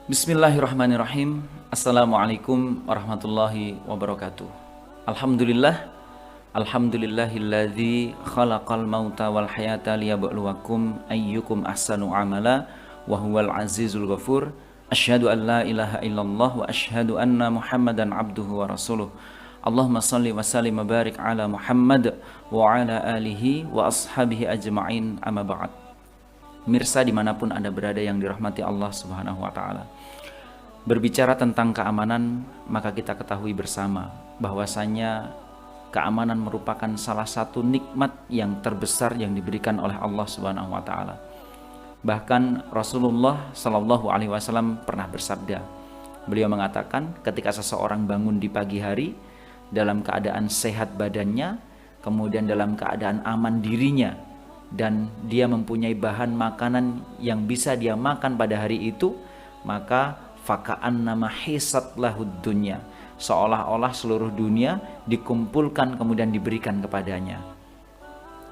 Bismillahirrahmanirrahim. Assalamualaikum warahmatullahi wabarakatuh. Alhamdulillah. Alhamdulillahilladzi khalaqal mauta wal hayata liyabluwakum ayyukum ahsanu amala wa huwal azizul ghafur. Asyhadu an la ilaha illallah wa asyhadu anna Muhammadan abduhu wa rasuluh. Allahumma salli wa sallim wa barik ala Muhammad wa ala alihi wa ashabihi ajma'in, amma ba'd. Mirsa dimanapun Anda berada yang dirahmati Allah Subhanahu wa ta'ala. Berbicara tentang keamanan, maka kita ketahui bersama bahwasanya keamanan merupakan salah satu nikmat yang terbesar yang diberikan oleh Allah Subhanahu wa ta'ala. Bahkan Rasulullah Shallallahu alaihi wasallam pernah bersabda. Beliau mengatakan, ketika seseorang bangun di pagi hari dalam keadaan sehat badannya, kemudian dalam keadaan aman dirinya, dan dia mempunyai bahan makanan yang bisa dia makan pada hari itu, maka faka'an nama hisat lahud dunya, seolah-olah seluruh dunia dikumpulkan kemudian diberikan kepadanya.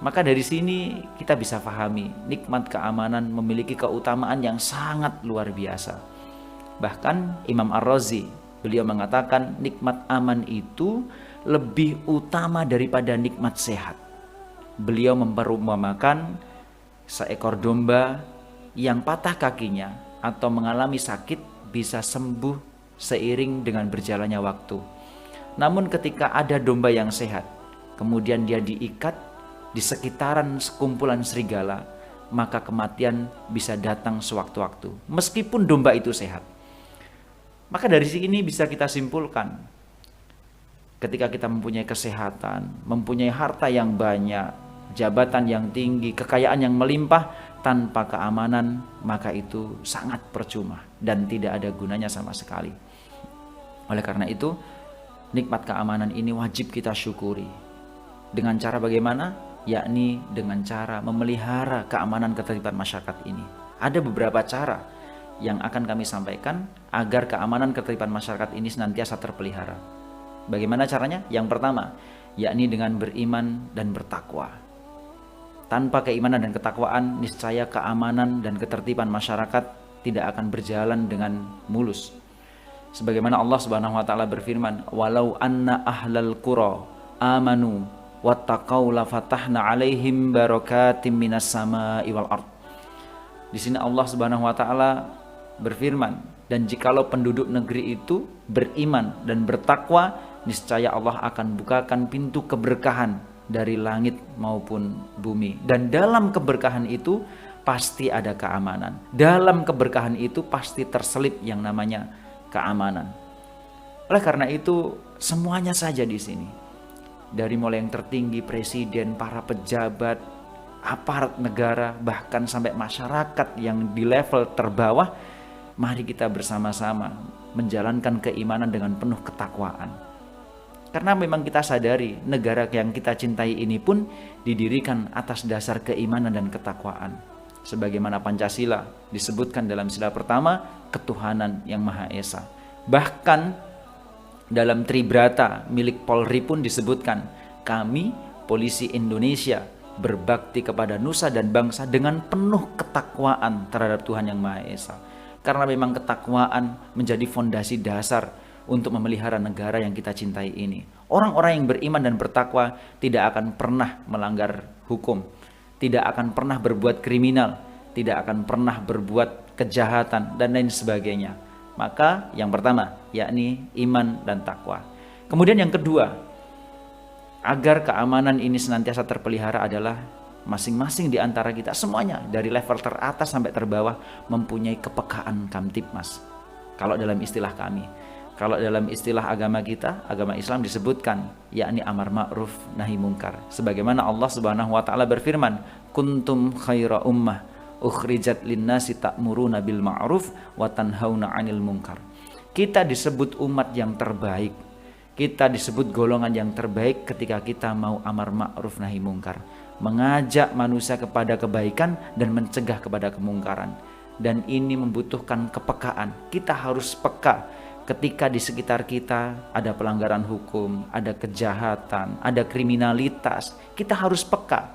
Maka dari sini kita bisa pahami nikmat keamanan memiliki keutamaan yang sangat luar biasa. Bahkan Imam Ar-Razi, beliau mengatakan nikmat aman itu lebih utama daripada nikmat sehat. Beliau memperumpamakan seekor domba yang patah kakinya atau mengalami sakit bisa sembuh seiring dengan berjalannya waktu. Namun ketika ada domba yang sehat, kemudian dia diikat di sekitaran sekumpulan serigala, maka kematian bisa datang sewaktu-waktu, meskipun domba itu sehat. Maka dari sini bisa kita simpulkan, ketika kita mempunyai kesehatan, mempunyai harta yang banyak, jabatan yang tinggi, kekayaan yang melimpah, tanpa keamanan, maka itu sangat percuma dan tidak ada gunanya sama sekali. Oleh karena itu, nikmat keamanan ini wajib kita syukuri. Dengan cara bagaimana? Yakni dengan cara memelihara keamanan ketertiban masyarakat ini. Ada beberapa cara yang akan kami sampaikan agar keamanan ketertiban masyarakat ini senantiasa terpelihara. Bagaimana caranya? Yang pertama, yakni dengan beriman dan bertakwa. Tanpa keimanan dan ketakwaan, niscaya keamanan dan ketertiban masyarakat tidak akan berjalan dengan mulus. Sebagaimana Allah Subhanahu wa taala berfirman, "Walau anna ahlal qura amanu wattaqau la fatahna 'alaihim barakatim minas sama'i wal ard." Di sini Allah Subhanahu wa taala berfirman, dan jikalau penduduk negeri itu beriman dan bertakwa, niscaya Allah akan bukakan pintu keberkahan dari langit maupun bumi. Dan dalam keberkahan itu pasti ada keamanan. Dalam keberkahan itu pasti terselip yang namanya keamanan. Oleh karena itu, semuanya saja di sini, dari mulai yang tertinggi, presiden, para pejabat, aparat negara, bahkan sampai masyarakat yang di level terbawah, mari kita bersama-sama menjalankan keimanan dengan penuh ketakwaan. Karena memang kita sadari negara yang kita cintai ini pun didirikan atas dasar keimanan dan ketakwaan. Sebagaimana Pancasila disebutkan dalam sila pertama, ketuhanan yang Maha Esa. Bahkan dalam Tribrata milik Polri pun disebutkan, kami Polisi Indonesia berbakti kepada nusa dan bangsa dengan penuh ketakwaan terhadap Tuhan yang Maha Esa. Karena memang ketakwaan menjadi fondasi dasar untuk memelihara negara yang kita cintai ini. Orang-orang yang beriman dan bertakwa tidak akan pernah melanggar hukum, tidak akan pernah berbuat kriminal, tidak akan pernah berbuat kejahatan, dan lain sebagainya. Maka yang pertama, yakni iman dan takwa. Kemudian yang kedua, agar keamanan ini senantiasa terpelihara adalah masing-masing di antara kita, semuanya dari level teratas sampai terbawah, mempunyai kepekaan kamtipmas. Kalau dalam istilah kami, kalau dalam istilah agama kita, agama Islam disebutkan, yakni amar ma'ruf nahi mungkar. Sebagaimana Allah Subhanahu wa taala berfirman, kuntum khaira ummah ukhrijat linnasi ta'muruna bil ma'ruf wa tanhauna 'anil munkar. Kita disebut umat yang terbaik. Kita disebut golongan yang terbaik ketika kita mau amar ma'ruf nahi mungkar, mengajak manusia kepada kebaikan dan mencegah kepada kemungkaran. Dan ini membutuhkan kepekaan. Kita harus peka ketika di sekitar kita ada pelanggaran hukum, ada kejahatan, ada kriminalitas. Kita harus peka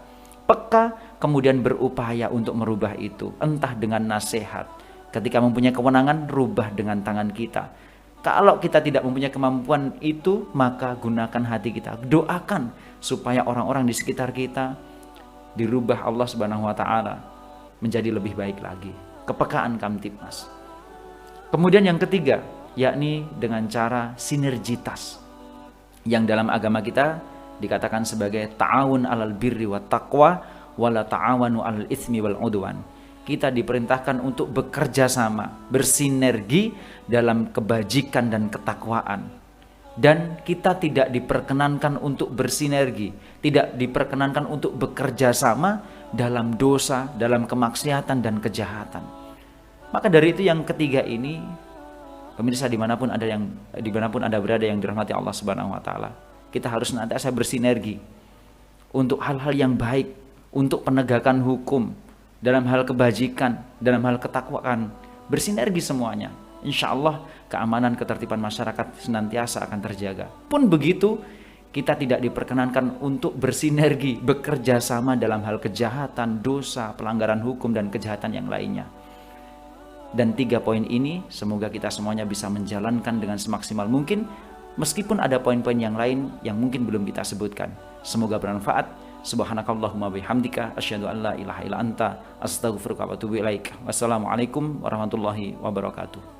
kemudian berupaya untuk merubah itu, entah dengan nasihat, Ketika mempunyai kewenangan, rubah dengan tangan kita. Kalau kita tidak mempunyai kemampuan itu, maka gunakan hati kita. Doakan supaya orang-orang di sekitar kita dirubah Allah Subhanahu wa taala menjadi lebih baik lagi. Kepekaan Kamtibmas. Kemudian yang ketiga, yakni dengan cara sinergitas. Yang dalam agama kita dikatakan sebagai ta'awun 'alal birri wat taqwa wala ta'awanu 'alal itsmi wal 'udwan. Kita diperintahkan untuk bekerja sama, bersinergi dalam kebajikan dan ketakwaan. Dan kita tidak diperkenankan untuk bersinergi, tidak diperkenankan untuk bekerja sama dalam dosa, dalam kemaksiatan dan kejahatan. Maka dari itu yang ketiga ini, pemirsa dimanapun anda berada yang dirahmati Allah Subhanahu wa taala, kita harus senantiasa bersinergi untuk hal-hal yang baik, untuk penegakan hukum, dalam hal kebajikan, dalam hal ketakwaan, bersinergi semuanya. Insya Allah keamanan ketertiban masyarakat senantiasa akan terjaga. Pun begitu, kita tidak diperkenankan untuk bersinergi, bekerja sama dalam hal kejahatan, dosa, pelanggaran hukum, dan kejahatan yang lainnya. Dan 3 poin ini semoga kita semuanya bisa menjalankan dengan semaksimal mungkin, meskipun ada poin-poin yang lain yang mungkin belum kita sebutkan. Semoga bermanfaat. Subhanakallahumma bihamdika asyhadu an la ilaha illa anta astaghfiruka wa atubu ilaik. Wassalamualaikum warahmatullahi wabarakatuh.